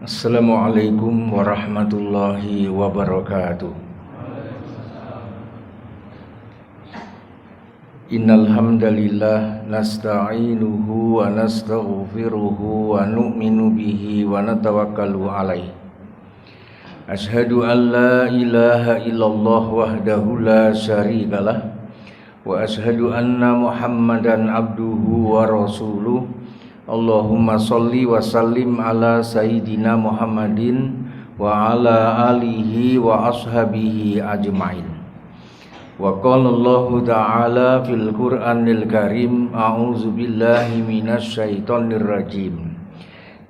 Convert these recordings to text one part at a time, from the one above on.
Assalamualaikum warahmatullahi wabarakatuh. Innal hamdalillah nasta'inuhu wa nastaghfiruhu wa nu'minu bihi wa natawakkalu alaihi. Ashhadu an la ilaha illallah wahdahu la syarikalah wa ashhadu anna Muhammadan abduhu wa rasuluh. Allahumma sholli wa sallim ala sayyidina Muhammadin wa ala alihi wa ashabihi ajma'in. Wa qala Allahu ta'ala fil Qur'anil Karim, a'udzu billahi minasy syaithanir rajim.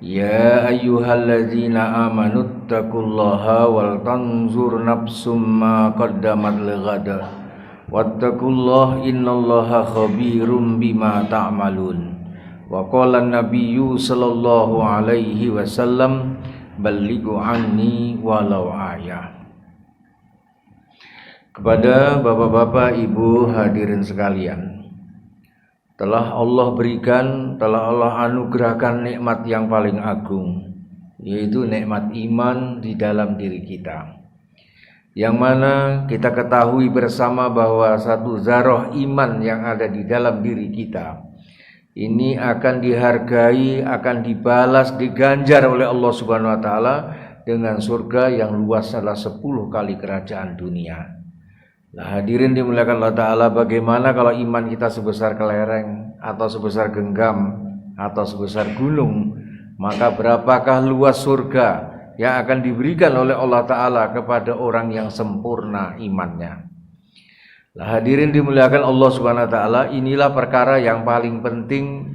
Ya ayyuhalladzina amanu taqullaha wal tanzur nafsum ma qaddamat lighad. Wattaqullaha innallaha khabirum bima ta'malun. Wa qala an-nabiyyu sallallahu alaihi wasallam, ballighu anni walau ayah. Kepada bapak-bapak, ibu hadirin sekalian, telah Allah berikan, telah Allah anugerahkan nikmat yang paling agung, yaitu nikmat iman di dalam diri kita, yang mana kita ketahui bersama bahwa satu zarah iman yang ada di dalam diri kita ini akan dihargai, akan dibalas, diganjar oleh Allah Subhanahu wa taala dengan surga yang luas adalah 10 kali kerajaan dunia. Nah, hadirin dimuliakan Allah taala, bagaimana kalau iman kita sebesar kelereng atau sebesar genggam atau sebesar gunung, maka berapakah luas surga yang akan diberikan oleh Allah taala kepada orang yang sempurna imannya. Nah, hadirin dimuliakan Allah Subhanahu wa taala, inilah perkara yang paling penting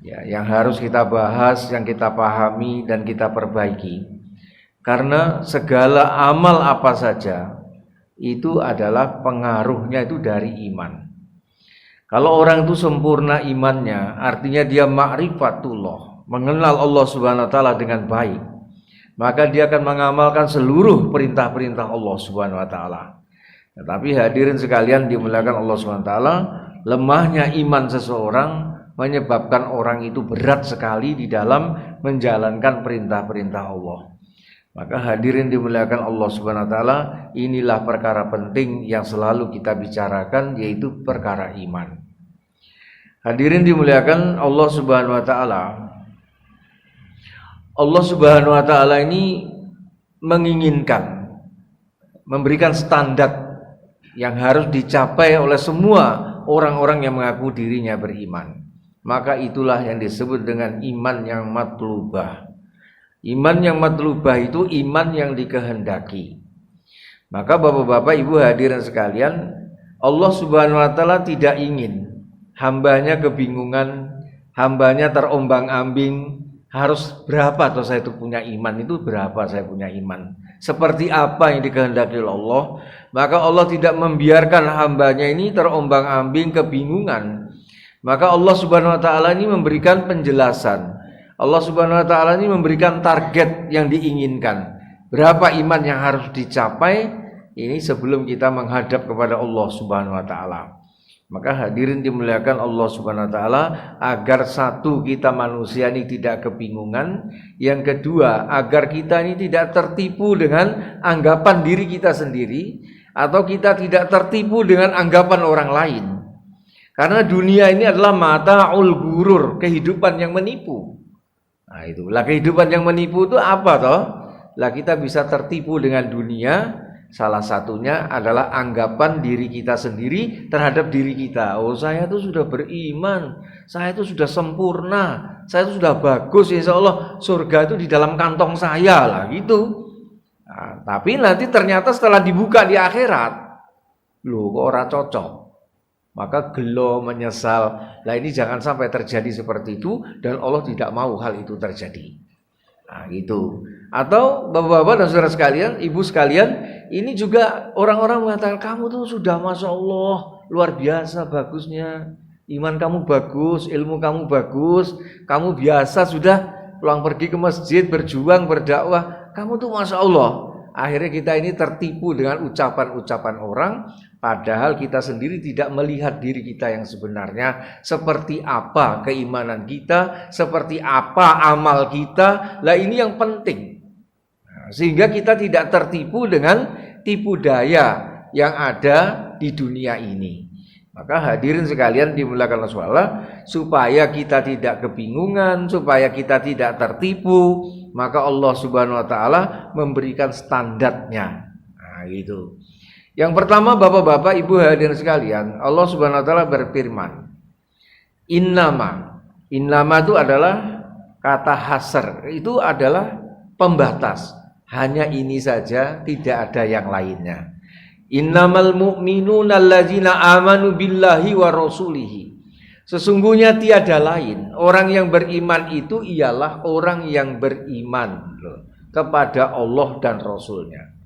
ya, yang harus kita bahas, yang kita pahami dan kita perbaiki. Karena segala amal apa saja itu adalah pengaruhnya itu dari iman. Kalau orang itu sempurna imannya, artinya dia ma'rifatullah, mengenal Allah Subhanahu wa taala dengan baik, maka dia akan mengamalkan seluruh perintah-perintah Allah Subhanahu wa taala. Tetapi hadirin sekalian dimuliakan Allah SWT, lemahnya iman seseorang menyebabkan orang itu berat sekali di dalam menjalankan perintah-perintah Allah. Maka hadirin dimuliakan Allah SWT, inilah perkara penting yang selalu kita bicarakan, yaitu perkara iman. Hadirin dimuliakan Allah SWT, Allah Subhanahu wa taala ini menginginkan, memberikan standar yang harus dicapai oleh semua orang-orang yang mengaku dirinya beriman. Maka itulah yang disebut dengan iman yang matlubah. Iman yang matlubah itu iman yang dikehendaki. Maka bapak-bapak, ibu hadirin sekalian, Allah Subhanahu wa taala tidak ingin hambanya kebingungan, hambanya terombang-ambing, harus berapa atau saya itu punya iman, itu berapa saya punya iman, seperti apa yang dikehendaki oleh Allah. Maka Allah tidak membiarkan hambanya ini terombang-ambing kebingungan. Maka Allah Subhanahu wa taala ini memberikan penjelasan. Allah Subhanahu wa taala ini memberikan target yang diinginkan. Berapa iman yang harus dicapai ini sebelum kita menghadap kepada Allah Subhanahu wa taala. Maka hadirin dimuliakan Allah Subhanahu wa taala, agar satu, kita manusia ini tidak kebingungan, yang kedua, agar kita ini tidak tertipu dengan anggapan diri kita sendiri, atau kita tidak tertipu dengan anggapan orang lain. Karena dunia ini adalah mata'ul ghurur, kehidupan yang menipu. Nah, itulah kehidupan yang menipu itu apa toh? Lah kita bisa tertipu dengan dunia. Salah satunya adalah anggapan diri kita sendiri terhadap diri kita. Oh, saya itu sudah beriman, saya itu sudah sempurna, saya itu sudah bagus, insya Allah surga itu di dalam kantong saya lah gitu. Nah, tapi nanti ternyata setelah dibuka di akhirat, loh kok ora cocok, maka gelo, menyesal. Nah, ini jangan sampai terjadi seperti itu, dan Allah tidak mau hal itu terjadi. Nah, gitu. Atau bapak-bapak dan saudara sekalian, ibu sekalian, ini juga orang-orang mengatakan, kamu tuh sudah Masya Allah luar biasa bagusnya, iman kamu bagus, ilmu kamu bagus, kamu biasa sudah pulang pergi ke masjid, berjuang, berdakwah, kamu tuh Masya Allah. akhirnya kita ini tertipu dengan ucapan-ucapan orang, padahal kita sendiri tidak melihat diri kita yang sebenarnya, seperti apa keimanan kita, seperti apa amal kita. Lah ini yang penting. Sehingga kita tidak tertipu dengan tipu daya yang ada di dunia ini. Maka hadirin sekalian dimuliakan Allah, supaya kita tidak kebingungan, supaya kita tidak tertipu, maka Allah Subhanahu wa taala memberikan standarnya. Nah, gitu. Yang pertama, Bapak-bapak, Ibu hadirin sekalian, Allah Subhanahu wa taala berfirman, Innama itu adalah kata hasr, itu adalah pembatas. Hanya ini saja, tidak ada yang lainnya. Innamal mu'minuna allazina amanu billahi wa rasulihi. Sesungguhnya tiada lain, orang yang beriman itu ialah orang yang beriman kepada Allah dan Rasulnya.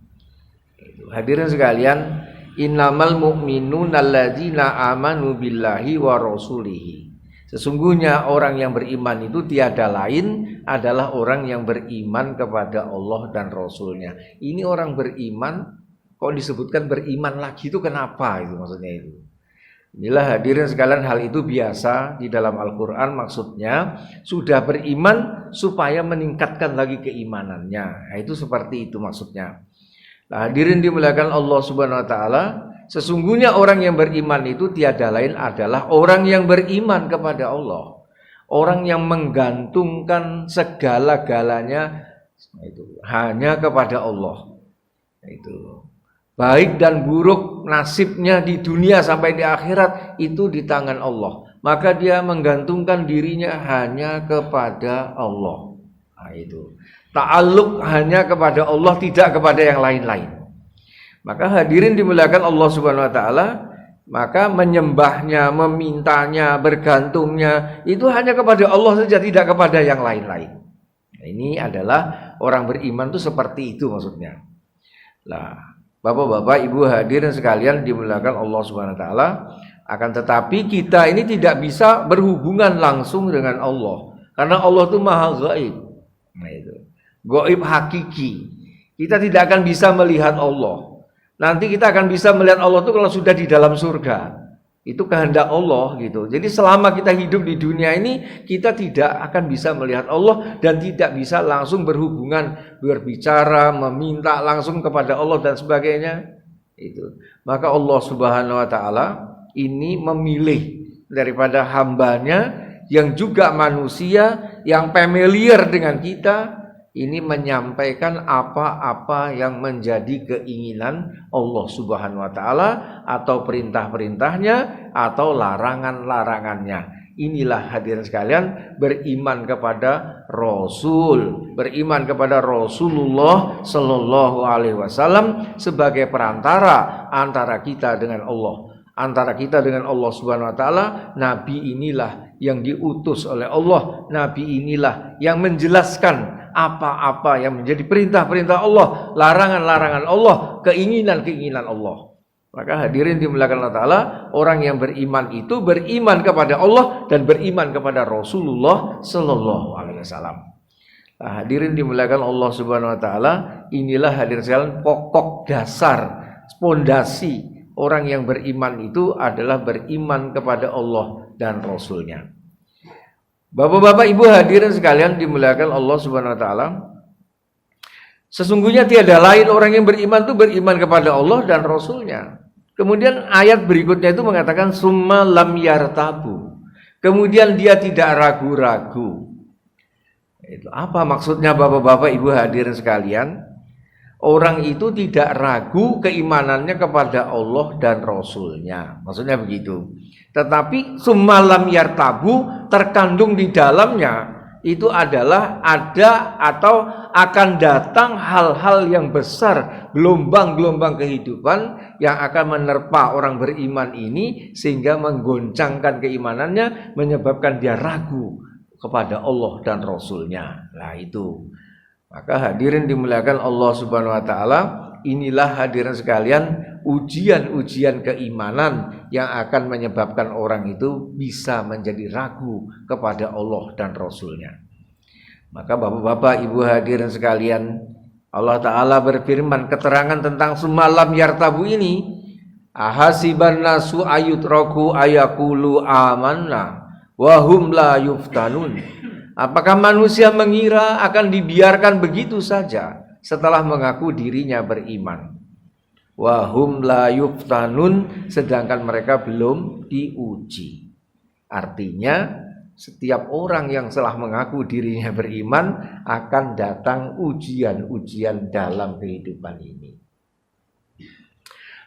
Hadirin sekalian, innamal mu'minuna allazina amanu billahi wa rasulihi. Sesungguhnya orang yang beriman itu tiada lain adalah orang yang beriman kepada Allah dan Rasulnya. Ini orang beriman, kok disebutkan beriman lagi itu kenapa itu maksudnya itu. Inilah hadirin sekalian, hal itu biasa di dalam Al-Quran, maksudnya sudah beriman supaya meningkatkan lagi keimanannya. Nah, itu seperti itu maksudnya. Nah, hadirin dimuliakan Allah Subhanahu wa taala, sesungguhnya orang yang beriman itu tiada lain adalah orang yang beriman kepada Allah. Orang yang menggantungkan segala-galanya itu hanya kepada Allah. Itu. Baik dan buruk nasibnya di dunia sampai di akhirat itu di tangan Allah. Maka dia menggantungkan dirinya hanya kepada Allah. Nah, itu. Ta'alluq hanya kepada Allah, tidak kepada yang lain-lain. Maka hadirin dimuliakan Allah Subhanahu wa taala, maka menyembahnya, memintanya, bergantungnya itu hanya kepada Allah saja, tidak kepada yang lain-lain. Nah, ini adalah orang beriman itu seperti itu maksudnya. Nah, Bapak-bapak, Ibu hadirin sekalian dimuliakan Allah Subhanahu wa taala, akan tetapi kita ini tidak bisa berhubungan langsung dengan Allah karena Allah itu Maha Gaib. Nah, itu. Gaib hakiki. Kita tidak akan bisa melihat Allah. Nanti kita akan bisa melihat Allah itu kalau sudah di dalam surga. Itu kehendak Allah gitu. Jadi selama kita hidup di dunia ini, kita tidak akan bisa melihat Allah dan tidak bisa langsung berhubungan, berbicara, meminta langsung kepada Allah dan sebagainya. Itu. Maka Allah Subhanahu wa taala ini memilih daripada hambanya yang juga manusia, yang familiar dengan kita, ini menyampaikan apa-apa yang menjadi keinginan Allah Subhanahu wa taala atau perintah-perintahnya atau larangan-larangannya. Inilah hadirin sekalian, beriman kepada Rasul, beriman kepada Rasulullah Sallallahu Alaihi Wasallam sebagai perantara antara kita dengan Allah. Antara kita dengan Allah Subhanahu wa taala, Nabi inilah yang diutus oleh Allah. Nabi inilah yang menjelaskan apa-apa yang menjadi perintah-perintah Allah, larangan-larangan Allah, keinginan-keinginan Allah. Maka hadirin dimuliakan Allah taala, orang yang beriman itu beriman kepada Allah dan beriman kepada Rasulullah sallallahu alaihi wasallam. Nah, hadirin dimuliakan Allah Subhanahu wa taala, inilah hadirin sekalian pokok dasar, pondasi orang yang beriman itu adalah beriman kepada Allah dan Rasulnya. Bapak-bapak, Ibu hadirin sekalian dimuliakan Allah Subhanahu wa taala, sesungguhnya tiada lain orang yang beriman itu beriman kepada Allah dan Rasulnya. Kemudian ayat berikutnya itu mengatakan summa lam yartabu. Kemudian dia tidak ragu-ragu. Itu apa maksudnya Bapak-bapak, Ibu hadirin sekalian? Orang itu tidak ragu keimanannya kepada Allah dan Rasulnya. Maksudnya begitu. Tetapi summa lam yartabu, terkandung di dalamnya itu adalah ada atau akan datang hal-hal yang besar, gelombang-gelombang kehidupan yang akan menerpa orang beriman ini sehingga menggoncangkan keimanannya, menyebabkan dia ragu kepada Allah dan Rasulnya. Nah itu. Maka hadirin dimuliakan Allah Subhanahu wa taala, inilah hadirin sekalian ujian-ujian keimanan yang akan menyebabkan orang itu bisa menjadi ragu kepada Allah dan Rasulnya. Maka Bapak-bapak, Ibu hadirin sekalian, Allah Ta'ala berfirman, keterangan tentang semalam yartabu ini, ahasiban nasu ayutraku ayakulu amanna wahum la yuftanun. Apakah manusia mengira akan dibiarkan begitu saja setelah mengaku dirinya beriman? Wahum la yuftanun, sedangkan mereka belum diuji. Artinya setiap orang yang telah mengaku dirinya beriman akan datang ujian-ujian dalam kehidupan ini.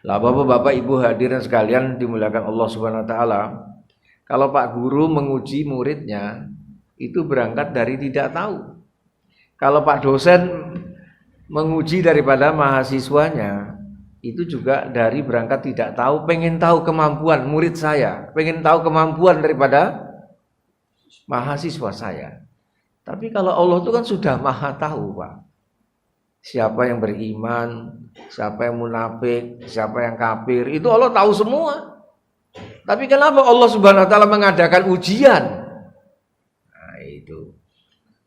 Lah Bapak-bapak, Ibu hadirin sekalian dimuliakan Allah Subhanahu wa taala, kalau Pak Guru menguji muridnya itu berangkat dari tidak tahu. Kalau Pak dosen menguji daripada mahasiswanya itu juga dari berangkat tidak tahu, pengen tahu kemampuan murid saya, pengen tahu kemampuan daripada mahasiswa saya. Tapi kalau Allah itu kan sudah maha tahu, Pak. Siapa yang beriman, siapa yang munafik, siapa yang kafir, itu Allah tahu semua. Tapi kenapa Allah Subhanahu wa taala mengadakan ujian? Nah, itu.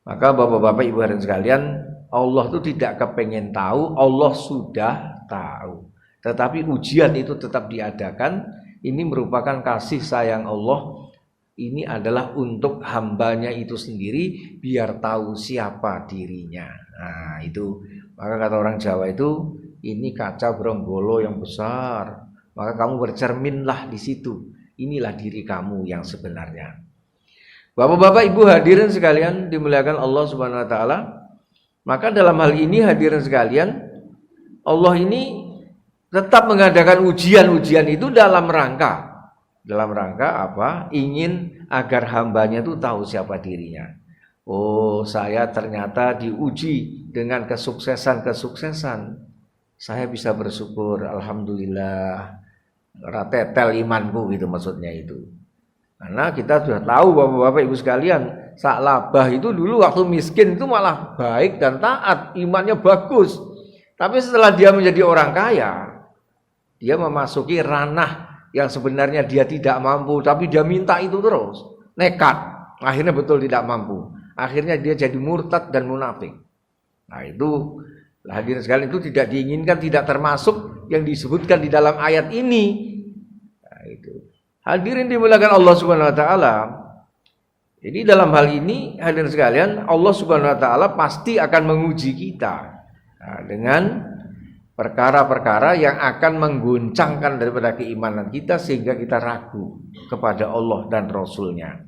Maka Bapak-bapak, Ibu hadirin sekalian, Allah itu tidak kepengen tahu, Allah sudah tahu. Tetapi ujian itu tetap diadakan. Ini merupakan kasih sayang Allah. Ini adalah untuk hambanya itu sendiri, biar tahu siapa dirinya. Nah itu, maka kata orang Jawa itu, ini kaca beronggolo yang besar, maka kamu bercerminlah di situ. Inilah diri kamu yang sebenarnya. Bapak-bapak, Ibu hadirin sekalian dimuliakan Allah Subhanahu wa taala. Maka dalam hal ini hadirin sekalian, Allah ini tetap mengadakan ujian-ujian itu dalam rangka apa? Ingin agar hambanya itu tahu siapa dirinya. Oh, saya ternyata diuji dengan kesuksesan. Saya bisa bersyukur, alhamdulillah. Ratetel imanku, gitu maksudnya itu. Karena kita sudah tahu Bapak-bapak Ibu sekalian, Sa'labah itu dulu waktu miskin itu malah baik dan taat, imannya bagus. Tapi setelah dia menjadi orang kaya, dia memasuki ranah yang sebenarnya dia tidak mampu, tapi dia minta itu terus, nekat. Akhirnya betul tidak mampu. Akhirnya dia jadi murtad dan munafik. Nah itu, hadirin sekalian, itu tidak diinginkan, tidak termasuk yang disebutkan di dalam ayat ini. Nah itu, hadirin dimuliakan Allah Subhanahu wa taala. Jadi dalam hal ini hadirin sekalian, Allah Subhanahu wa taala pasti akan menguji kita dengan perkara-perkara yang akan mengguncangkan daripada keimanan kita sehingga kita ragu kepada Allah dan Rasulnya.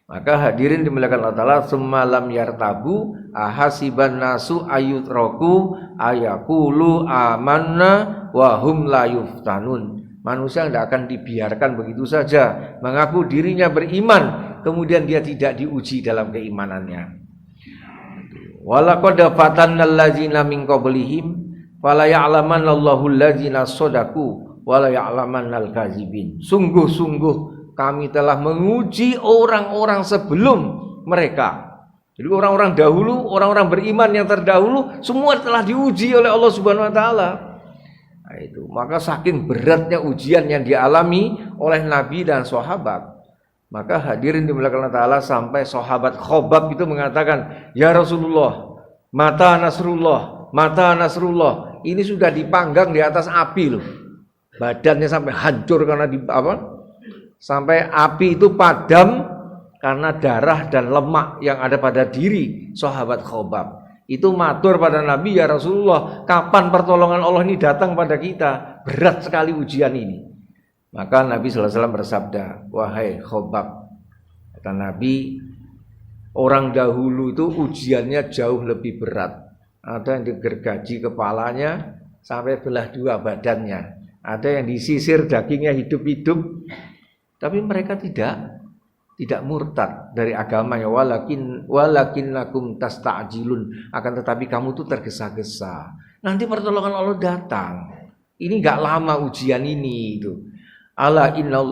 Maka hadirin dimuliakan Allah Ta'ala, semalam yartabu ahasiban nasu ayutraku ayakulu amanna wahum la yuftanun. Manusia tidak akan dibiarkan begitu saja mengaku dirinya beriman kemudian dia tidak diuji dalam keimanannya. Walaqad fatannal ladzina min qablihim fala ya'lamannallahu alladzina shadaku wala ya'lamannal kadzibin. Sungguh-sungguh kami telah menguji orang-orang sebelum mereka. Jadi orang-orang dahulu, orang-orang beriman yang terdahulu semua telah diuji oleh Allah Subhanahu wa taala. Nah, itu. Maka saking beratnya ujian yang dialami oleh Nabi dan sahabat, maka hadirin dimuliakan Allah Ta'ala sampai sahabat Khobab itu mengatakan, "Ya Rasulullah, mata Nasrullah, mata Nasrullah." Ini sudah dipanggang di atas api loh. Badannya sampai hancur karena sampai api itu padam karena darah dan lemak yang ada pada diri sahabat Khobab. Itu matur pada Nabi, "Ya Rasulullah, kapan pertolongan Allah ini datang pada kita? Berat sekali ujian ini." Maka Nabi sallallahu alaihi wasallam bersabda, "Wahai Khobab," kata Nabi, orang dahulu itu ujiannya jauh lebih berat. Ada yang digergaji kepalanya sampai belah dua badannya. Ada yang disisir dagingnya hidup-hidup. Tapi mereka tidak murtad dari agamanya. Walakinnakum tasta'jilun. Akan tetapi kamu tuh tergesa-gesa. Nanti pertolongan Allah datang. Ini enggak lama ujian ini itu. Ala inna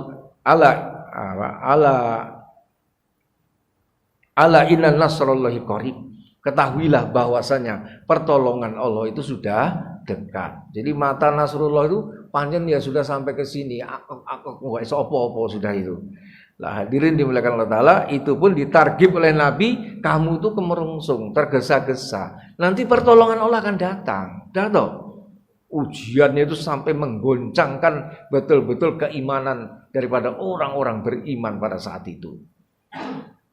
nasrallahi qarib. Ketahuilah bahwasanya pertolongan Allah itu sudah dekat. Jadi mata Nasrullah itu panjang ya sudah sampai ke sini. Aku enggak iso apa-apa sudah itu. Lah hadirin dimuliakan Allah Ta'ala, itu pun ditargib oleh Nabi, kamu itu kemerungsung, tergesa-gesa. Nanti pertolongan Allah akan datang. Dah toh? Ujiannya itu sampai menggoncangkan betul-betul keimanan daripada orang-orang beriman pada saat itu.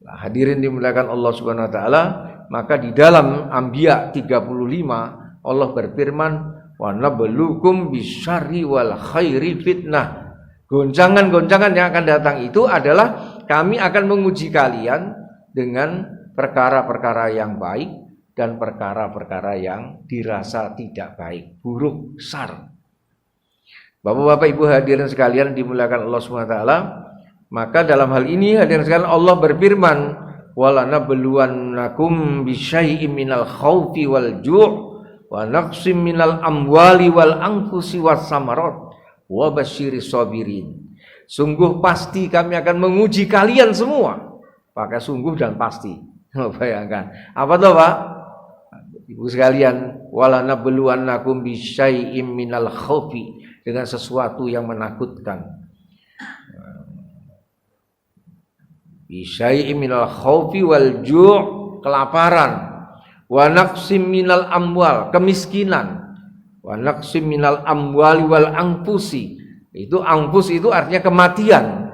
Nah, hadirin dimuliakan Allah Subhanahu wa taala, maka di dalam Anbiya 35 Allah berfirman, "Wa nabluukum bisyarri wal khairi fitnah." Goncangan-goncangan yang akan datang itu adalah kami akan menguji kalian dengan perkara-perkara yang baik dan perkara-perkara yang dirasa tidak baik, buruk, syar. Bapak-bapak, Ibu hadirin sekalian dimuliakan Allah SWT, maka dalam hal ini hadirin sekalian Allah berfirman, "Walanabluwannakum bisyai'im minal khaufi wal ju' wa naqsim minal amwali wal anfusi was samarat wa basyiris sabirin." Sungguh pasti kami akan menguji kalian semua. Pakai sungguh dan pasti. Bayangkan. Apa tuh, Pak? Ibu sekalian, walanabluwannakum bisyai'im minal khaufi, dengan sesuatu yang menakutkan. Bisyai'im minal khaufi wal ju', kelaparan. Wa naqsim minal amwal, kemiskinan. Wa naqsim minal amwali wal anfusi. Itu anfus itu artinya kematian.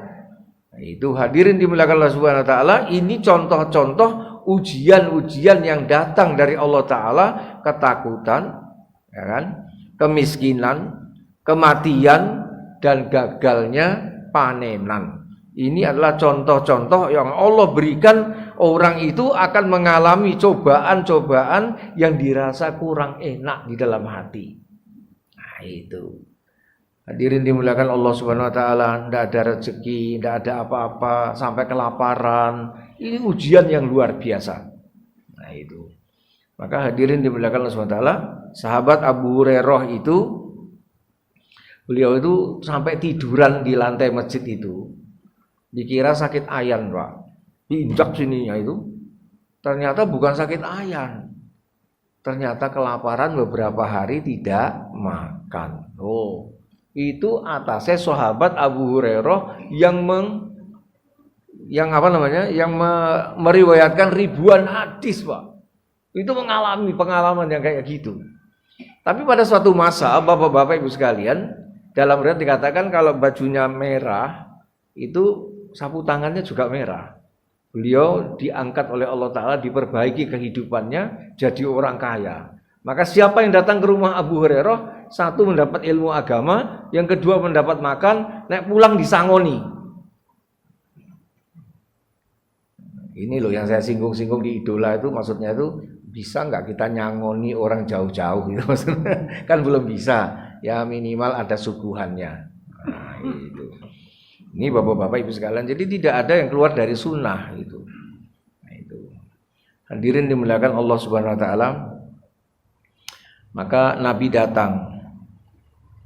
Itu hadirin dimuliakan Allah Subhanahu wa taala, ini contoh-contoh ujian-ujian yang datang dari Allah Ta'ala, ketakutan, ya kan? Kemiskinan, kematian, dan gagalnya panenan. Ini adalah contoh-contoh yang Allah berikan, orang itu akan mengalami cobaan-cobaan yang dirasa kurang enak di dalam hati. Nah itu. Hadirin dimuliakan Allah Subhanahu wa taala, tidak ada rezeki, tidak ada apa-apa, sampai kelaparan. Ini ujian yang luar biasa. Nah itu. Maka hadirin dimuliakan Allah Subhanahu wa taala, sahabat Abu Hurairah itu, beliau itu sampai tiduran di lantai masjid itu. Dikira sakit ayan, Pak. Diinjak sininya itu. Ternyata bukan sakit ayan. Ternyata kelaparan beberapa hari tidak makan. Oh. Itu atasnya sahabat Abu Hurairah yang meriwayatkan ribuan hadis, Pak. Itu mengalami pengalaman yang kayak gitu. Tapi pada suatu masa, Bapak-bapak Ibu sekalian, dalam riwayat dikatakan kalau bajunya merah, itu sapu tangannya juga merah. Beliau diangkat oleh Allah Ta'ala, diperbaiki kehidupannya, jadi orang kaya. Maka siapa yang datang ke rumah Abu Hurairah, satu mendapat ilmu agama, yang kedua mendapat makan, naik pulang disangoni. Ini loh yang saya singgung-singgung di idola itu, maksudnya itu bisa nggak kita nyangoni orang jauh-jauh gitu, maksudnya kan belum bisa, ya minimal ada suguhannya. Nah, itu. Ini bapak-bapak ibu sekalian, jadi tidak ada yang keluar dari sunnah itu. Nah, itu. Hadirin dimuliakan Allah Subhanahu Wa Taala. Maka Nabi datang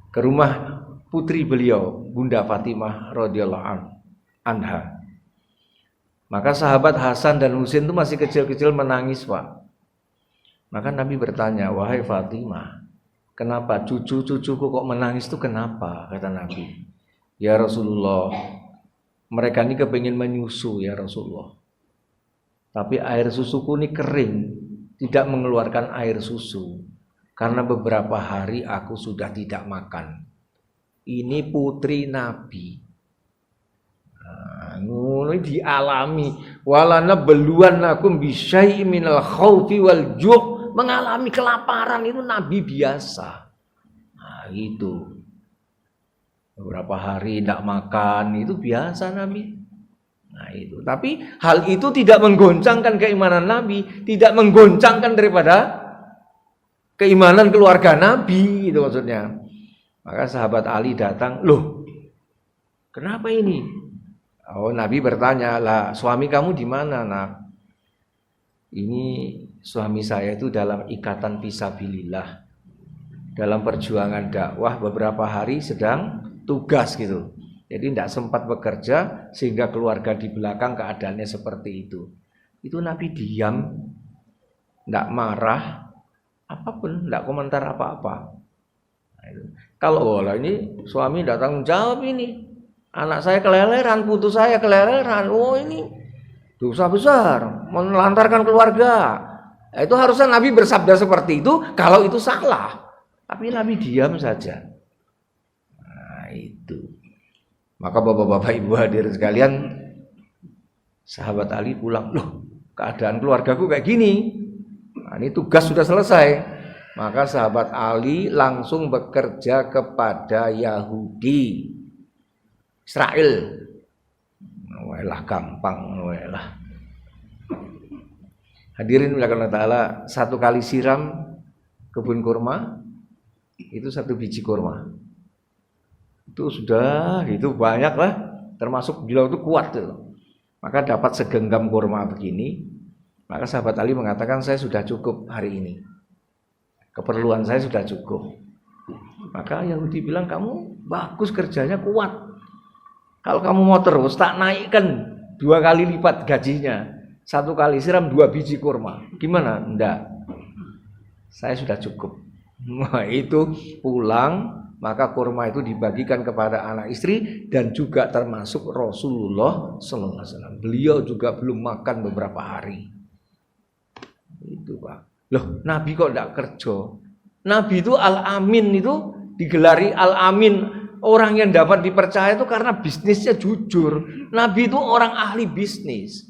ke rumah putri beliau, Bunda Fatimah radhiyallahu anha. Maka sahabat Hasan dan Husain itu masih kecil-kecil menangis, Pak. Maka Nabi bertanya, "Wahai Fatimah, kenapa cucu-cucuku kok menangis itu kenapa?" Kata Nabi. "Ya Rasulullah, mereka ini kepingin menyusu ya Rasulullah. Tapi air susuku ini kering, tidak mengeluarkan air susu. Karena beberapa hari aku sudah tidak makan." Ini putri Nabi. Ini dialami. Walanabluwannakum bisyai'im minal khaufi wal ju'. Mengalami kelaparan itu Nabi biasa. Nah itu. Beberapa hari tidak makan itu biasa Nabi. Nah itu. Tapi hal itu tidak menggoncangkan keimanan Nabi, tidak menggoncangkan daripada keimanan keluarga Nabi, itu maksudnya. Maka sahabat Ali datang, "Loh, kenapa ini?" Oh, Nabi bertanya, "Lah, suami kamu di mana, Nak?" "Ini suami saya itu dalam ikatan fisabilillah, dalam perjuangan dakwah, beberapa hari sedang tugas gitu. Jadi tidak sempat bekerja sehingga keluarga di belakang keadaannya seperti itu." Itu Nabi diam, tidak marah, apapun, tidak komentar apa-apa. Nah, itu. Kalau ini suami tidak tanggung jawab ini, Anak saya keleleran, putu saya keleleran. Oh ini dosa besar, menelantarkan keluarga. Itu harusnya Nabi bersabda seperti itu kalau itu salah. Tapi Nabi diam saja. Nah itu. Maka bapak-bapak ibu hadirin sekalian, sahabat Ali pulang, loh keadaan keluargaku kayak gini. Nah, ini tugas sudah selesai. Maka sahabat Ali langsung bekerja kepada Yahudi Israel. Walah gampang, walah. Hadirin Allah Ta'ala, satu kali siram kebun kurma itu 1 biji kurma. Itu sudah, itu banyak lah. Termasuk beliau itu kuat tuh. Maka dapat segenggam kurma begini. Maka sahabat Ali mengatakan, saya sudah cukup hari ini. Keperluan saya sudah cukup. Maka Yahudi bilang, kamu bagus kerjanya, kuat. Kalau kamu mau terus, tak naikkan 2 kali lipat gajinya. 1 kali siram 2 biji kurma. Gimana? Enggak. Saya sudah cukup. Nah, itu pulang, maka kurma itu dibagikan kepada anak istri dan juga termasuk Rasulullah sallallahu alaihi wasallam. Beliau juga belum makan beberapa hari. Itu, Pak. Loh, Nabi kok enggak kerja? Nabi itu Al-Amin, itu digelari Al-Amin. Orang yang dapat dipercaya itu karena bisnisnya jujur. Nabi itu orang ahli bisnis.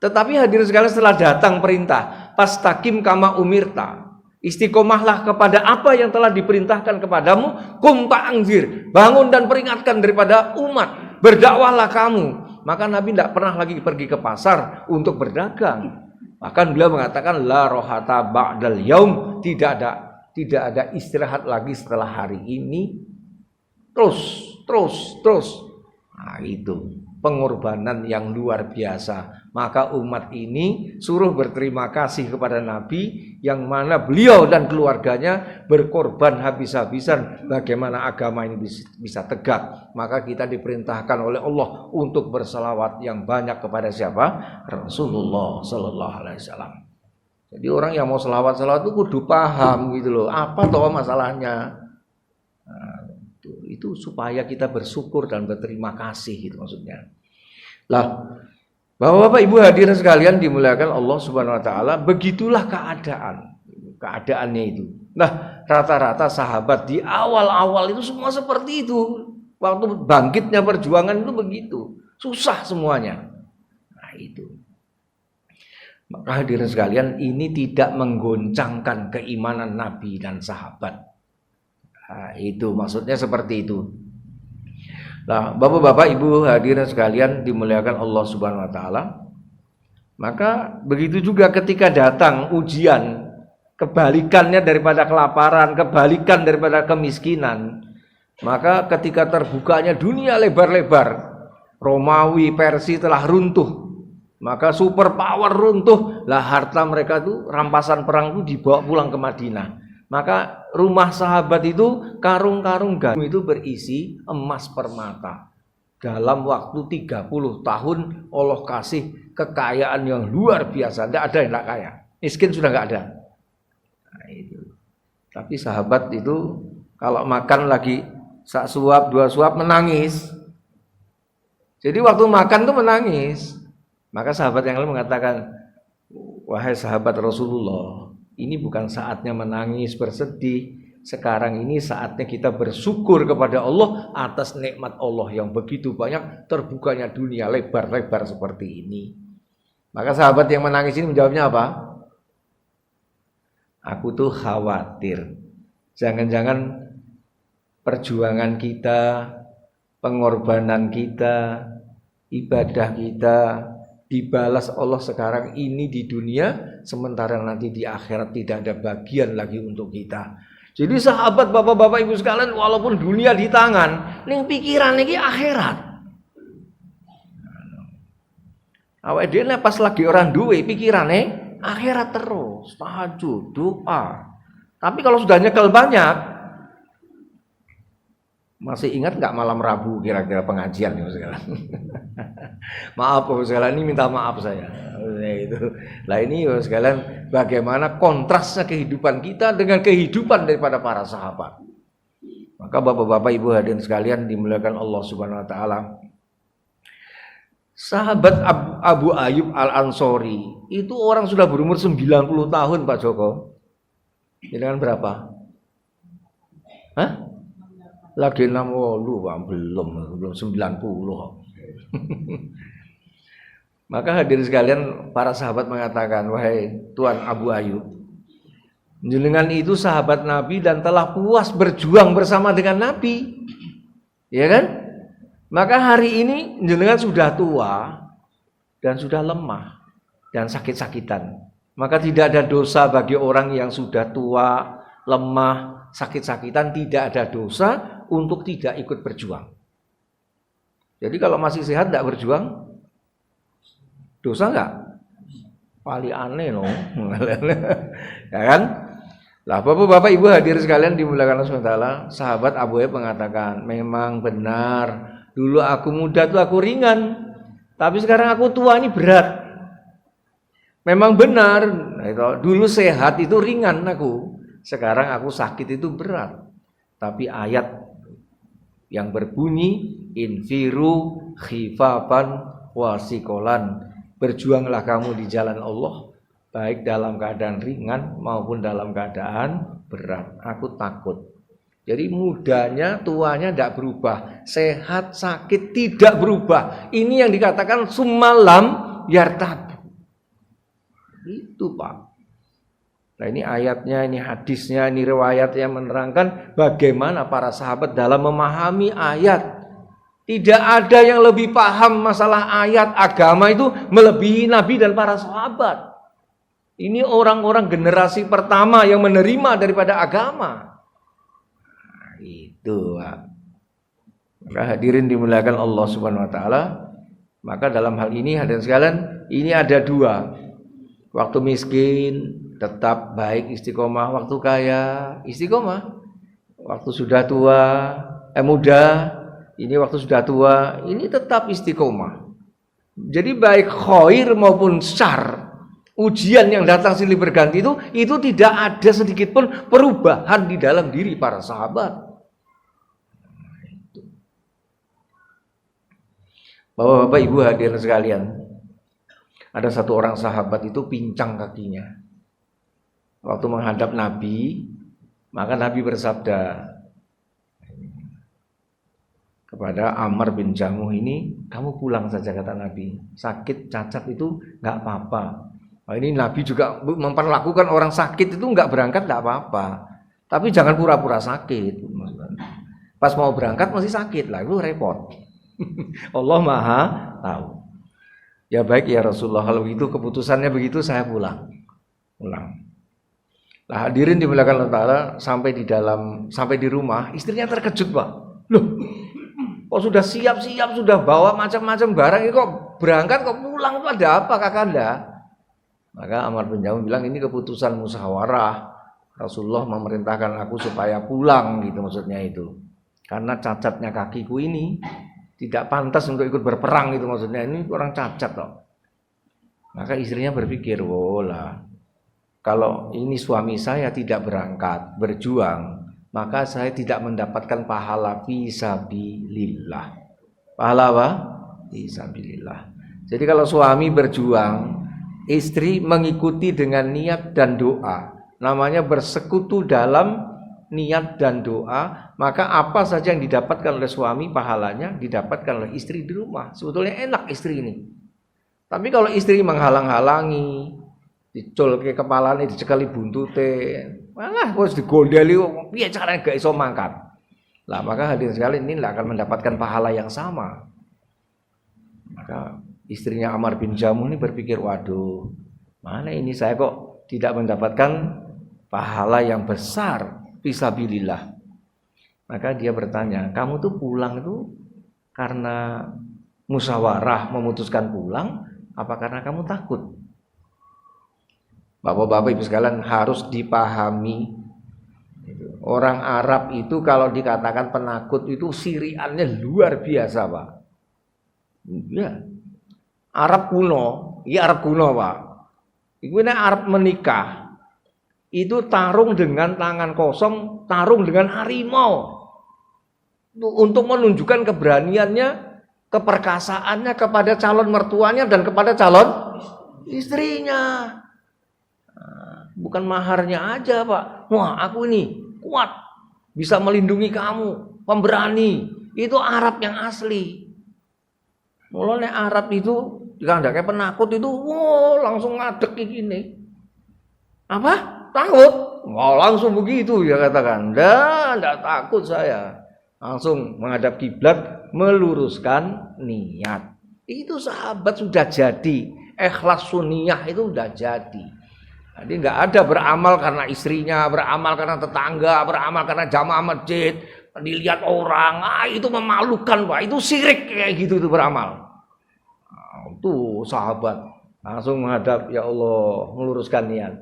Tetapi hadirin sekalian, setelah datang perintah, pastaqim kama umirta, istiqomahlah kepada apa yang telah diperintahkan kepadamu, kum ta'anzir, bangun dan peringatkan daripada umat, berdakwahlah kamu. Maka Nabi tidak pernah lagi pergi ke pasar untuk berdagang. Bahkan beliau mengatakan la rohata ba'dal yaum, tidak ada istirahat lagi setelah hari ini. Terus. Nah, itu pengorbanan yang luar biasa. Maka umat ini suruh berterima kasih kepada Nabi, yang mana beliau dan keluarganya berkorban habis-habisan bagaimana agama ini bisa tegak. Maka kita diperintahkan oleh Allah untuk berselawat yang banyak kepada siapa? Rasulullah sallallahu alaihi wasallam. Jadi orang yang mau selawat itu kudu paham gitu loh, apa toh masalahnya. Nah, itu supaya kita bersyukur dan berterima kasih, gitu maksudnya. Lah, Bapak-bapak Ibu hadirin sekalian dimuliakan Allah Subhanahu wa taala, begitulah keadaannya itu. Nah, rata-rata sahabat di awal-awal itu semua seperti itu. Waktu bangkitnya perjuangan itu begitu, susah semuanya. Nah, itu. Maka hadirin sekalian, ini tidak menggoncangkan keimanan Nabi dan sahabat. Nah, itu maksudnya seperti itu. Nah, Bapak-bapak Ibu hadirin sekalian dimuliakan Allah Subhanahu wa taala. Maka begitu juga ketika datang ujian, kebalikannya daripada kelaparan, kebalikan daripada kemiskinan. Maka ketika terbukanya dunia lebar-lebar, Romawi, Persia telah runtuh. Maka superpower runtuh, lah harta mereka itu, rampasan perang itu dibawa pulang ke Madinah. Maka rumah sahabat itu karung-karung gandum itu berisi emas permata. Dalam waktu 30 tahun Allah kasih kekayaan yang luar biasa. Tidak ada yang tidak kaya. Miskin sudah tidak ada. Nah, itu. Tapi sahabat itu kalau makan lagi 1 suap 2 suap menangis. Jadi waktu makan tuh menangis. Maka sahabat yang lain mengatakan, wahai sahabat Rasulullah, ini bukan saatnya menangis bersedih. Sekarang ini saatnya kita bersyukur kepada Allah atas nikmat Allah yang begitu banyak, terbukanya dunia lebar-lebar seperti ini. Maka sahabat yang menangis ini menjawabnya apa? Aku tuh khawatir, jangan-jangan perjuangan kita, pengorbanan kita, ibadah kita dibalas Allah sekarang ini di dunia, sementara nanti di akhirat tidak ada bagian lagi untuk kita. Jadi sahabat, bapak-bapak ibu sekalian, walaupun dunia di tangan, ning pikiran iki akhirat. Awake dhewe pas lagi orang duwe pikirane akhirat terus, tahajud, doa. Tapi kalau sudah nyekel banyak, masih ingat nggak malam Rabu kira-kira pengajian ya sekarang? Maaf sekalian, ini minta maaf saya. Itu. Lah ini sekalian bagaimana kontrasnya kehidupan kita dengan kehidupan daripada para sahabat. Maka bapak-bapak ibu hadirin sekalian dimuliakan Allah Subhanahu wa taala. Sahabat Abu Ayyub Al-Ansori itu orang sudah berumur 90 tahun Pak Joko. Dengan berapa? Hah? Lagi 60 Pak, belum 90. Maka hadirin sekalian, para sahabat mengatakan, wahai Tuan Abu Ayyub, jenengan itu sahabat Nabi dan telah puas berjuang bersama dengan Nabi. Ya kan? Maka hari ini jenengan sudah tua dan sudah lemah dan sakit-sakitan. Maka tidak ada dosa bagi orang yang sudah tua, lemah, sakit-sakitan, tidak ada dosa untuk tidak ikut berjuang. Jadi kalau masih sehat tidak berjuang, dosa enggak? Paling aneh loh. Ya kan? Lah Bapak Ibu hadir sekalian dimuliakan Allah SWT, sahabat Abu Ayyub mengatakan, memang benar, dulu aku muda tuh aku ringan, tapi sekarang aku tua ini berat. Memang benar, dulu sehat itu ringan aku, sekarang aku sakit itu berat. Tapi ayat yang berbunyi infiru khifafan wasikolan, berjuanglah kamu di jalan Allah, baik dalam keadaan ringan maupun dalam keadaan berat. Aku takut. Jadi mudanya, tuanya tidak berubah, sehat, sakit tidak berubah. Ini yang dikatakan sumalam yartab. Itu Pak. Nah ini ayatnya, ini hadisnya, ini riwayat yang menerangkan bagaimana para sahabat dalam memahami ayat. Tidak ada yang lebih paham masalah ayat agama itu melebihi Nabi dan para sahabat. Ini orang-orang generasi pertama yang menerima daripada agama. Nah, itu Pak. Maka hadirin dimuliakan Allah Subhanahu wa taala. Maka dalam hal ini hadirin sekalian, ini ada dua. Waktu miskin tetap baik istiqomah, waktu kaya istiqomah. Waktu sudah tua, muda, ini waktu sudah tua, ini tetap istiqomah. Jadi baik khair maupun syar, ujian yang datang silih berganti itu tidak ada sedikit pun perubahan di dalam diri para sahabat. Bapak-bapak ibu hadirin sekalian, ada satu orang sahabat itu pincang kakinya. Waktu menghadap Nabi, maka Nabi bersabda kepada Ammar bin Jamuh ini, kamu pulang saja kata Nabi. Sakit, cacat itu nggak apa-apa. Nah, ini Nabi juga memperlakukan orang sakit itu nggak berangkat nggak apa-apa. Tapi jangan pura-pura sakit. Pas mau berangkat masih sakit lah, itu repot. Allah Maha tahu. Ya baik ya Rasulullah, kalau begitu keputusannya begitu, saya pulang. Nah hadirin dimuliakan Allah Ta'ala, sampai di rumah, istrinya terkejut Pak. Loh, kok sudah siap-siap, sudah bawa macam-macam barang, ini kok berangkat, kok pulang, itu ada apa kakanda? Maka Ammar bin Jamuh bilang, ini keputusan musyawarah. Rasulullah memerintahkan aku supaya pulang, gitu maksudnya itu. Karena cacatnya kakiku ini tidak pantas untuk ikut berperang, itu maksudnya, ini orang cacat toh. Maka istrinya berpikir, oh lah, kalau ini suami saya tidak berangkat berjuang, maka saya tidak mendapatkan pahala fisabilillah. Pahala apa? Fisabilillah. Jadi kalau suami berjuang, istri mengikuti dengan niat dan doa, namanya bersekutu dalam niat dan doa, maka apa saja yang didapatkan oleh suami pahalanya didapatkan oleh istri di rumah. Sebetulnya enak istri ini. Tapi kalau istri menghalang-halangi, dicul ke kepalanya, dicekali buntute, malah harus digondeli, piye caranya gak iso mangkat. Lah maka hadirin sekalian, ini akan mendapatkan pahala yang sama. Maka istrinya Ammar bin Jamuh ini berpikir, waduh, mana ini saya kok tidak mendapatkan pahala yang besar fisabilillah. Maka dia bertanya, kamu tuh pulang itu karena musyawarah memutuskan pulang, apa karena kamu takut? Bapak-bapak ibu sekalian harus dipahami, orang Arab itu kalau dikatakan penakut itu siriannya luar biasa Pak. Ya, Arab kuno, ya Arab kuno Pak. Itu Arab menikah, itu tarung dengan tangan kosong, tarung dengan harimau. untuk menunjukkan keberaniannya, keperkasaannya kepada calon mertuanya dan kepada calon istrinya. Bukan maharnya aja, Pak. Wah, aku ini kuat, bisa melindungi kamu, pemberani. Itu Arab yang asli. Mulanya Arab itu jika ada kayak penakut itu, langsung ngadek kayak gini. Apa? Takut? Langsung begitu ya katakan. Enggak takut saya. Langsung menghadap kiblat, meluruskan niat. Itu sahabat sudah jadi. Ikhlas sunniyah itu sudah jadi. Jadi enggak ada beramal karena istrinya, beramal karena tetangga, beramal karena jamaah masjid, dilihat orang. Itu memalukan, Pak. Itu syirik kayak gitu itu beramal. Tuh sahabat langsung menghadap, ya Allah, meluruskan niat.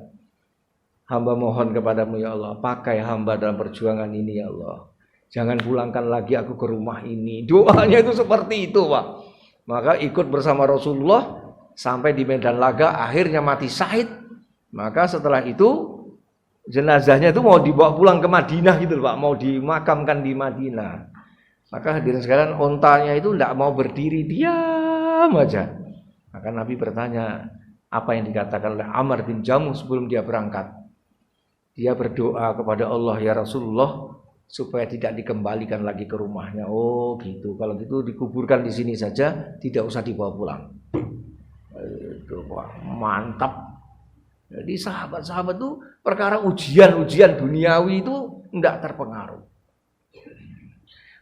Hamba mohon kepadamu ya Allah, pakai hamba dalam perjuangan ini ya Allah. Jangan pulangkan lagi aku ke rumah ini. Doanya itu seperti itu, Pak. Maka ikut bersama Rasulullah sampai di medan laga, akhirnya mati syahid. Maka setelah itu jenazahnya itu mau dibawa pulang ke Madinah gitu, Pak. Mau dimakamkan di Madinah. Maka hadirin sekalian, ontanya itu tidak mau berdiri, diam aja. Maka Nabi bertanya, apa yang dikatakan oleh Amr bin Jamuh sebelum dia berangkat. Dia berdoa kepada Allah, ya Rasulullah, supaya tidak dikembalikan lagi ke rumahnya. Oh gitu, kalau gitu dikuburkan di sini saja, tidak usah dibawa pulang. Itu Pak, mantap. Jadi sahabat-sahabat itu perkara ujian-ujian duniawi itu tidak terpengaruh.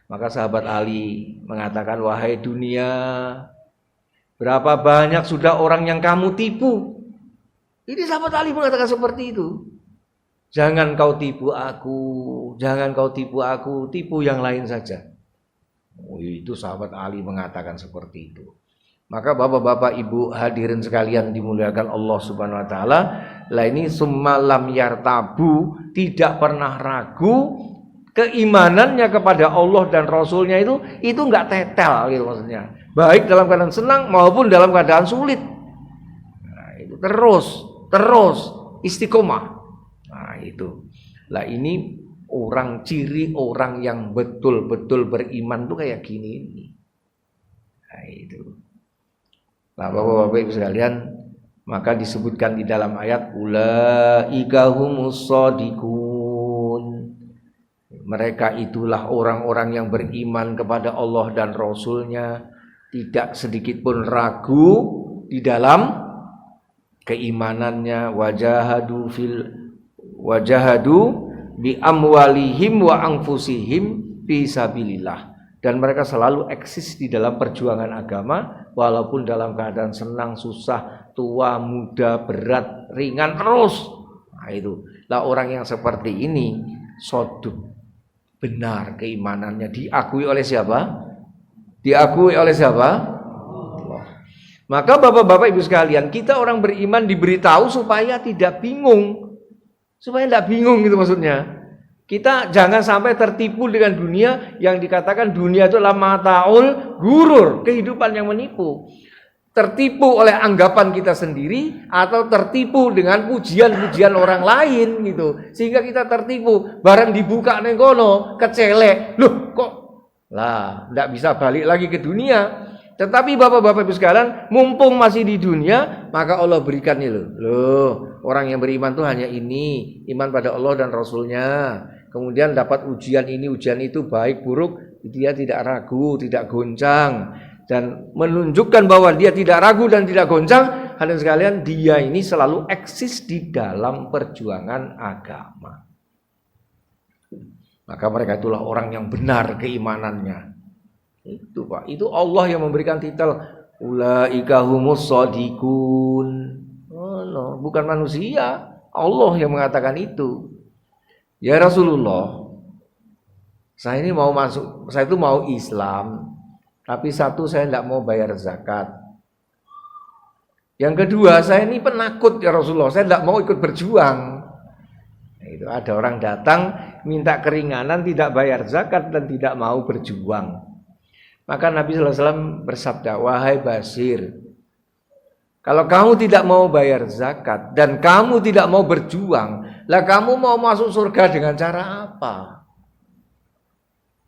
Maka sahabat Ali mengatakan, wahai dunia, berapa banyak sudah orang yang kamu tipu. Ini sahabat Ali mengatakan seperti itu. Jangan kau tipu aku, jangan kau tipu aku, tipu yang lain saja. Oh, itu sahabat Ali mengatakan seperti itu. Maka bapak-bapak, ibu hadirin sekalian dimuliakan Allah Subhanahu wa taala, lah ini summalam yartabu, tidak pernah ragu keimanannya kepada Allah dan Rasulnya itu enggak tetel gitu maksudnya. Baik dalam keadaan senang maupun dalam keadaan sulit. Nah, itu terus istiqomah. Nah, itu. Lah ini ciri orang yang betul-betul beriman tuh kayak gini ini. Nah, itu. Nah, Bapak-bapak Ibu sekalian, maka disebutkan di dalam ayat ulaika humus shadiqun. Mereka itulah orang-orang yang beriman kepada Allah dan Rasulnya, tidak sedikit pun ragu di dalam keimanannya. Wajahadu bi amwalihim wa anfusihim fi sabilillah. Dan mereka selalu eksis di dalam perjuangan agama, walaupun dalam keadaan senang, susah, tua, muda, berat, ringan, terus. Nah itu. Lah orang yang seperti ini soduk, benar keimanannya, diakui oleh siapa? Diakui oleh siapa? Allah. Maka bapak-bapak ibu sekalian, kita orang beriman diberitahu supaya tidak bingung. Supaya tidak bingung gitu maksudnya. Kita jangan sampai tertipu dengan dunia yang dikatakan dunia itu adalah mataul gurur, kehidupan yang menipu. Tertipu oleh anggapan kita sendiri atau tertipu dengan pujian-pujian orang lain gitu. Sehingga kita tertipu, barang dibuka neng kono, kecelek. Loh, kok lah enggak bisa balik lagi ke dunia. Tetapi bapak-bapak ibu sekalian, mumpung masih di dunia, maka Allah berikan ini loh. Orang yang beriman tuh hanya ini, iman pada Allah dan Rasulnya. Kemudian dapat ujian ini, ujian itu, baik buruk, dia tidak ragu, tidak goncang. Dan menunjukkan bahwa dia tidak ragu dan tidak goncang, hadirin sekalian, dia ini selalu eksis di dalam perjuangan agama. Maka mereka itulah orang yang benar keimanannya. Itu Pak, itu Allah yang memberikan titel ulaika humus shadiqun. Oh, no, bukan manusia, Allah yang mengatakan itu. Ya Rasulullah, saya ini mau masuk, saya itu mau Islam, tapi satu saya tidak mau bayar zakat. Yang kedua, saya ini penakut ya Rasulullah, saya tidak mau ikut berjuang. Nah, itu ada orang datang minta keringanan, tidak bayar zakat dan tidak mau berjuang. Maka Nabi SAW bersabda, wahai Basir, kalau kamu tidak mau bayar zakat dan kamu tidak mau berjuang, lah kamu mau masuk surga dengan cara apa?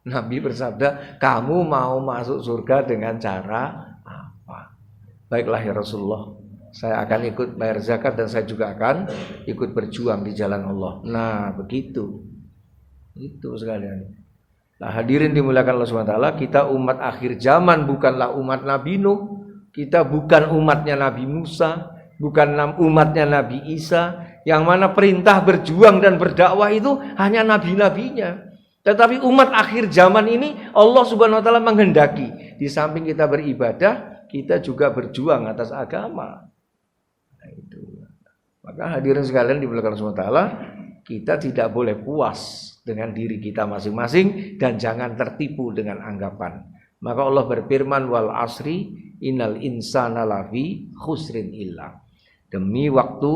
Nabi bersabda, kamu mau masuk surga dengan cara apa? Baiklah ya Rasulullah, saya akan ikut bayar zakat dan saya juga akan ikut berjuang di jalan Allah. Nah begitu, itu sekalian. Nah hadirin dimuliakan Allah SWT, kita umat akhir zaman, bukanlah umat Nabi Nuh, kita bukan umatnya Nabi Musa, bukan umatnya Nabi Isa, yang mana perintah berjuang dan berdakwah itu hanya nabi-nabinya. Tetapi umat akhir zaman ini Allah Subhanahu wa taala menghendaki di samping kita beribadah, kita juga berjuang atas agama. Nah, itu. Maka hadirin sekalian dimuliakan Allah Subhanahu wa taala, kita tidak boleh puas dengan diri kita masing-masing dan jangan tertipu dengan anggapan. Maka Allah berfirman, wal asri innal insana lafi khusrin illa. Demi waktu,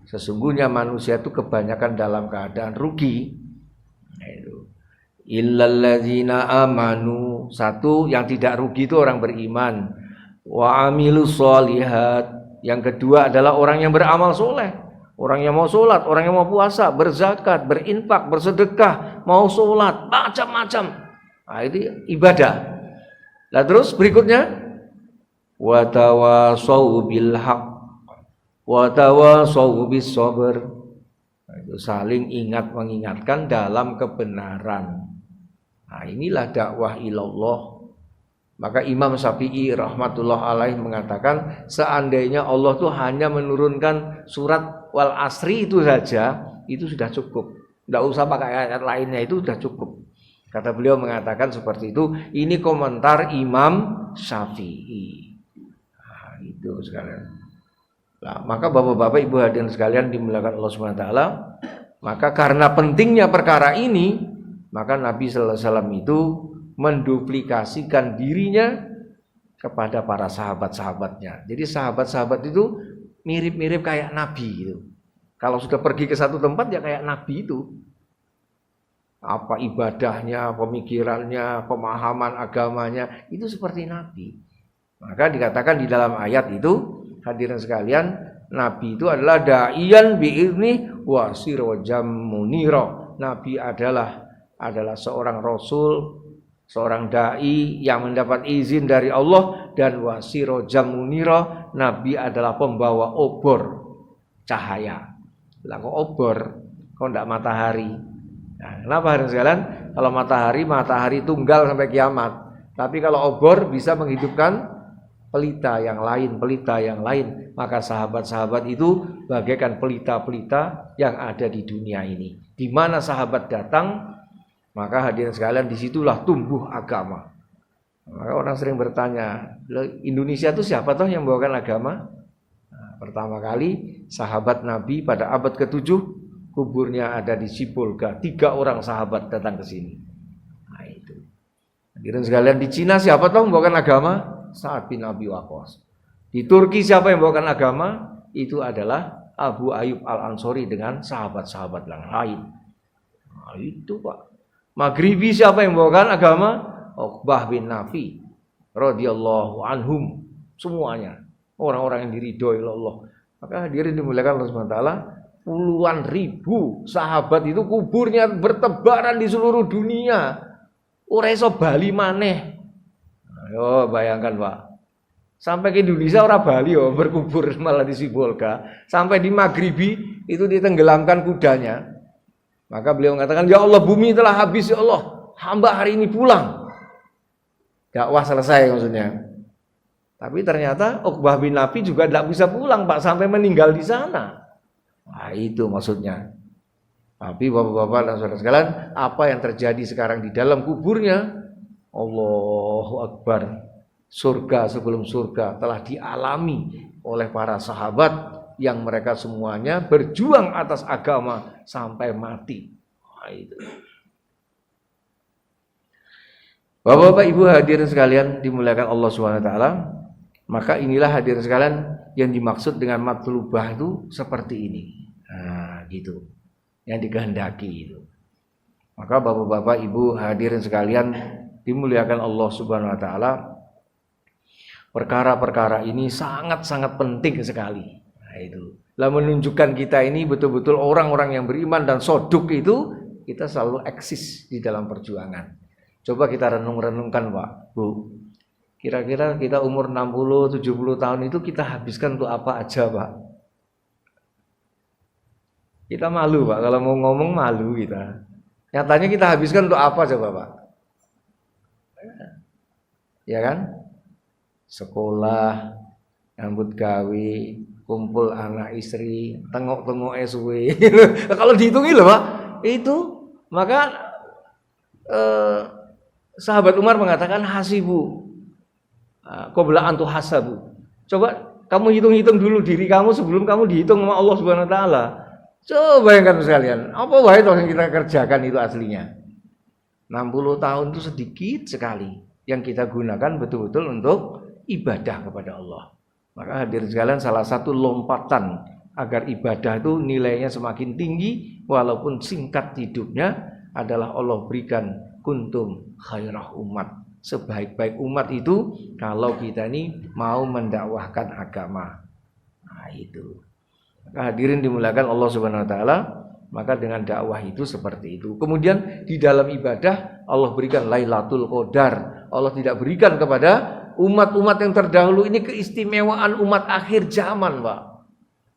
sesungguhnya manusia itu kebanyakan dalam keadaan rugi. Illalladzina amanu, satu yang tidak rugi itu orang beriman. Wa amilus sholihat, yang kedua adalah orang yang beramal soleh, orang yang mau sholat, orang yang mau puasa, berzakat, berinfak, bersedekah, mau sholat, macam-macam. Nah, itu ibadah. Nah terus berikutnya, wa tawasau bil haq wa tawasau bis sabr, itu saling ingat mengingatkan dalam kebenaran. Nah inilah dakwah ilallah. Maka Imam Syafi'i rahmatullah alaih mengatakan, seandainya Allah tuh hanya menurunkan surat wal asri itu saja, itu sudah cukup. Tidak usah pakai ayat lainnya, itu sudah cukup. Kata beliau mengatakan seperti itu. Ini komentar Imam Syafi'i. Nah, itu sekalian. Nah, maka bapak-bapak, ibu hadirin sekalian dimuliakan Allah Subhanahu wa taala, maka karena pentingnya perkara ini, maka Nabi sallallahu alaihi wasallam itu menduplikasikan dirinya kepada para sahabat-sahabatnya. Jadi sahabat-sahabat itu mirip-mirip kayak Nabi gitu. Kalau sudah pergi ke satu tempat ya kayak Nabi itu. Apa ibadahnya, pemikirannya, pemahaman agamanya itu seperti Nabi. Maka dikatakan di dalam ayat itu, hadirin sekalian, Nabi itu adalah da'iyan bi'izni wa sirajam munira. Nabi adalah seorang rasul, seorang dai yang mendapat izin dari Allah, dan wa sirajam munira, Nabi adalah pembawa obor cahaya. Lah kok obor, kok enggak matahari? Nah, kenapa hadirin sekalian? Kalau matahari tunggal sampai kiamat. Tapi kalau obor bisa menghidupkan pelita yang lain. Maka sahabat-sahabat itu bagaikan pelita-pelita yang ada di dunia ini. Di mana sahabat datang, maka hadirin sekalian disitulah tumbuh agama. Maka orang sering bertanya, Indonesia itu siapa toh yang membawakan agama? Nah, pertama kali sahabat Nabi pada abad ke-7, kuburnya ada di Sibolga. 3 orang sahabat datang ke sini. Nah itu. Hadirin sekalian, di Cina siapa toh membawakan agama? Sa'ad bin Abi Waqqas. Di Turki siapa yang membawakan agama? Itu adalah Abu Ayyub Al-Ansori dengan sahabat-sahabat yang lain. Nah itu Pak. Maghribi siapa yang membawakan agama? Uqbah bin Nafi radhiyallahu anhum, semuanya orang-orang yang diridhoi oleh Allah. Maka hadirin dimuliakan Allah Subhanahu wa taala, puluhan ribu sahabat itu kuburnya bertebaran di seluruh dunia. Ora iso bali maneh. Ayo bayangkan Pak. Sampai ke Indonesia ora bali yo, berkubur malah di Sibolga. Sampai di Maghribi itu ditenggelamkan kudanya. Maka beliau mengatakan, ya Allah, bumi telah habis ya Allah, hamba hari ini pulang. Dakwah selesai maksudnya. Tapi ternyata Uqbah bin Nafi juga tidak bisa pulang Pak, sampai meninggal di sana. Nah itu maksudnya. Tapi bapak-bapak dan saudara sekalian, apa yang terjadi sekarang di dalam kuburnya? Allahu Akbar. Surga sebelum surga telah dialami oleh para sahabat yang mereka semuanya berjuang atas agama sampai mati. Nah, itu. Bapak-bapak, ibu hadirin sekalian dimuliakan Allah Subhanahu wa taala, maka inilah hadirin sekalian yang dimaksud dengan matlubah itu seperti ini. Nah, gitu. Yang dikehendaki itu. Maka bapak-bapak, ibu hadirin sekalian dimuliakan Allah Subhanahu wa taala, perkara-perkara ini sangat-sangat penting sekali. Nah, itu. Lah menunjukkan kita ini betul-betul orang-orang yang beriman dan soduk itu kita selalu eksis di dalam perjuangan. Coba kita renung-renungkan Pak, Bu. Kira-kira kita umur 60, 70 tahun itu kita habiskan untuk apa aja Pak? Kita malu Pak, kalau mau ngomong malu kita. Nyatanya kita habiskan untuk apa coba Pak? Ya kan? Sekolah, nyambut gawe, kumpul anak istri, tengok-tengok suwe. Kalau dihitungi loh Pak, itu maka sahabat Umar mengatakan hasibu qabla an tuhasabu. Coba kamu hitung-hitung dulu diri kamu sebelum kamu dihitung sama Allah Subhanahu wa taala. Coba bayangkan sekalian, apa wae yang kita kerjakan itu aslinya. 60 tahun itu sedikit sekali yang kita gunakan betul-betul untuk ibadah kepada Allah. Maka hadirin sekalian, salah satu lompatan agar ibadah itu nilainya semakin tinggi walaupun singkat hidupnya adalah Allah berikan kuntum khairah umat. Sebaik-baik umat itu kalau kita ini mau mendakwahkan agama. Nah itu. Maka hadirin dimuliakan Allah Subhanahu wa taala, maka dengan dakwah itu seperti itu. Kemudian di dalam ibadah Allah berikan Lailatul Qadar. Allah tidak berikan kepada umat-umat yang terdahulu ini keistimewaan umat akhir zaman, Pak.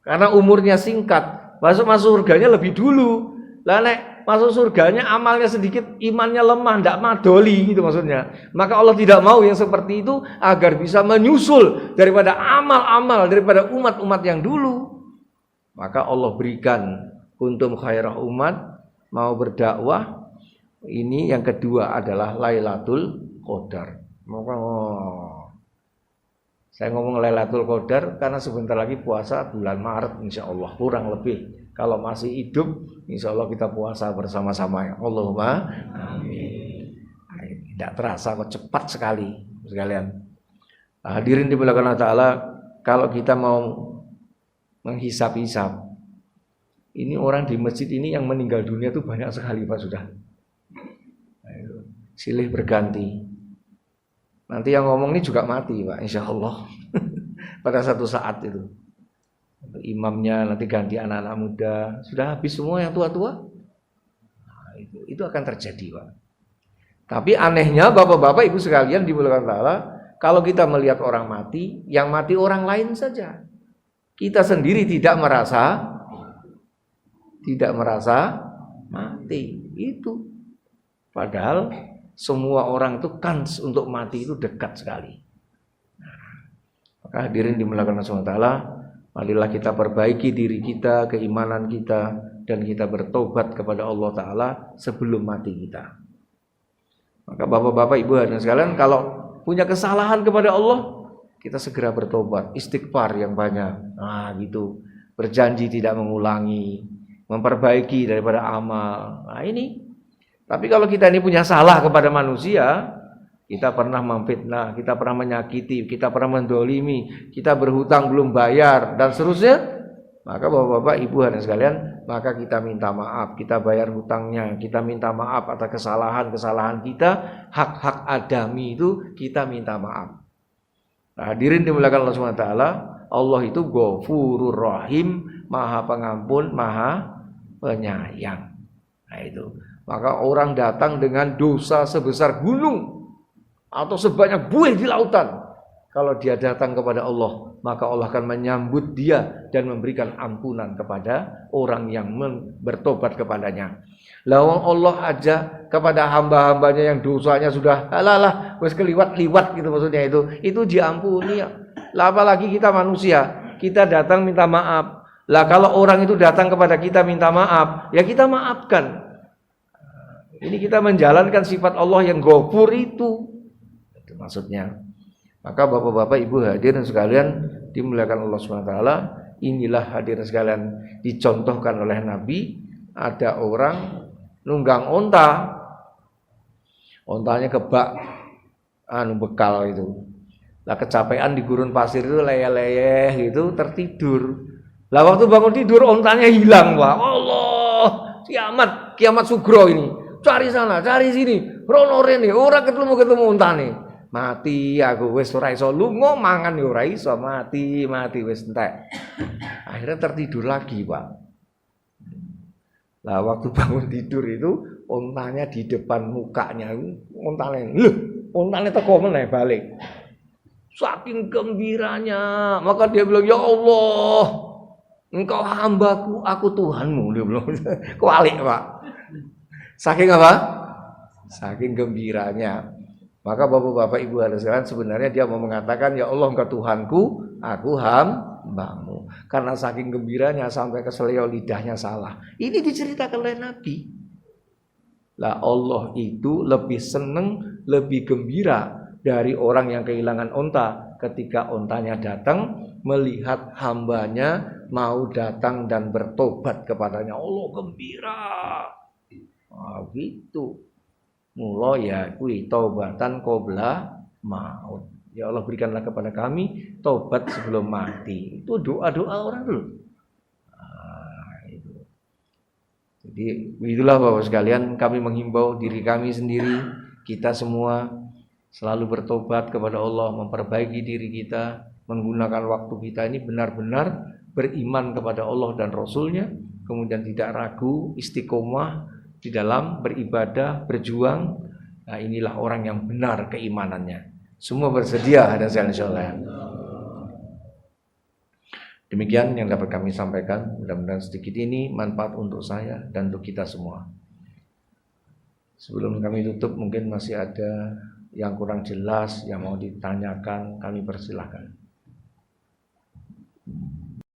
Karena umurnya singkat, masuk surganya lebih dulu. Lah nek masuk surganya amalnya sedikit, imannya lemah, ndak madoli gitu maksudnya. Maka Allah tidak mau yang seperti itu agar bisa menyusul daripada amal-amal daripada umat-umat yang dulu. Maka Allah berikan kuntum khairah umat, mau berdakwah. Ini yang kedua adalah Lailatul Qadar. Saya ngomong Lailatul Qadar karena sebentar lagi puasa bulan Maret insya Allah kurang lebih. Kalau masih hidup insya Allah kita puasa bersama-sama. Allahumma amin. Tidak terasa kok cepat sekali sekalian. Hadirin dimuliakan Allah Ta'ala, kalau kita mau menghisap-hisap, ini orang di masjid ini yang meninggal dunia itu banyak sekali Pak sudah. Silih berganti. Nanti yang ngomong ini juga mati Pak, insya Allah. Pada satu saat itu. Imamnya nanti ganti anak-anak muda. Sudah habis semua yang tua-tua. Nah, itu akan terjadi Pak. Tapi anehnya bapak-bapak ibu sekalian dimuliakan Allah, kalau kita melihat orang mati, yang mati orang lain saja. Kita sendiri tidak merasa mati. Itu. Padahal semua orang itu kans untuk mati itu dekat sekali. Maka hadirin dimuliakan Allah SWT, marilah kita perbaiki diri kita, keimanan kita, dan kita bertobat kepada Allah Ta'ala sebelum mati kita. Maka bapak-bapak, ibu hadirin sekalian, kalau punya kesalahan kepada Allah, kita segera bertobat, istighfar yang banyak. Nah gitu, berjanji tidak mengulangi, memperbaiki daripada amal. Nah ini. Tapi kalau kita ini punya salah kepada manusia, kita pernah memfitnah, kita pernah menyakiti, kita pernah mendolimi, kita berhutang belum bayar, dan seterusnya, maka bapak-bapak, ibu hadirin sekalian, maka kita minta maaf, kita bayar hutangnya, kita minta maaf atas kesalahan-kesalahan kita, hak-hak adami itu kita minta maaf. Nah, hadirin dimuliakan Allah SWT, Allah itu Ghafurur Rahim, Maha Pengampun, Maha Penyayang. Nah itu. Maka orang datang dengan dosa sebesar gunung atau sebanyak buih di lautan. Kalau dia datang kepada Allah, maka Allah akan menyambut dia dan memberikan ampunan kepada orang yang bertobat kepadanya. Lawang Allah aja kepada hamba-hambanya yang dosanya sudah alah wis keliwat-liwat gitu maksudnya itu diampuni ya. Lah apalagi kita manusia, kita datang minta maaf. Lah kalau orang itu datang kepada kita minta maaf, ya kita maafkan. Ini kita menjalankan sifat Allah yang Ghafur itu maksudnya. Maka bapak-bapak, ibu hadirin sekalian dimuliakan Allah SWT, inilah hadirin sekalian dicontohkan oleh Nabi. Ada orang nunggang onta, ontanya kebak bekal itu. Lah kecapean di gurun pasir itu leyeh-leyeh gitu tertidur. Lah waktu bangun tidur ontanya hilang Pak. Allah, kiamat sugro ini. Cari sana, cari sini, rono rene, ora ketemu untane. Mati aku wis ora iso lunga, mangan ya ora iso, mati wis entek. Akhirnya tertidur lagi, Pak. Lah waktu bangun tidur itu ontanya di depan mukanya, ontanya, loh, ontanya teko meneh balik. Saking gembiranya, maka dia bilang, ya Allah, engkau hambaku, aku Tuhanmu. Dia bilang, kebalik Pak. Saking apa? Saking gembiranya. Maka bapak-bapak ibu hadirin sekalian, sebenarnya dia mau mengatakan, ya Allah engkau Tuhanku, aku hambamu. Karena saking gembiranya sampai keselio lidahnya salah. Ini diceritakan oleh Nabi. Lah Allah itu lebih seneng, lebih gembira dari orang yang kehilangan onta ketika ontanya datang, melihat hambanya mau datang dan bertobat kepadanya. Allah gembira. Gitu. Mula ya kuwi taubatan qabla maut. Ya Allah berikanlah kepada kami taubat sebelum mati. Itu doa-doa orang dulu. Itu. Jadi itulah Bapak sekalian, kami menghimbau diri kami sendiri, kita semua selalu bertobat kepada Allah, memperbaiki diri kita, menggunakan waktu kita ini benar-benar beriman kepada Allah dan Rasulnya, kemudian tidak ragu, istiqomah di dalam beribadah, berjuang. Nah inilah orang yang benar keimanannya. Semua bersedia dan saya insyaallah. Demikian yang dapat kami sampaikan. Mudah-mudahan sedikit ini manfaat untuk saya dan untuk kita semua. Sebelum kami tutup, mungkin masih ada yang kurang jelas yang mau ditanyakan, kami persilahkan.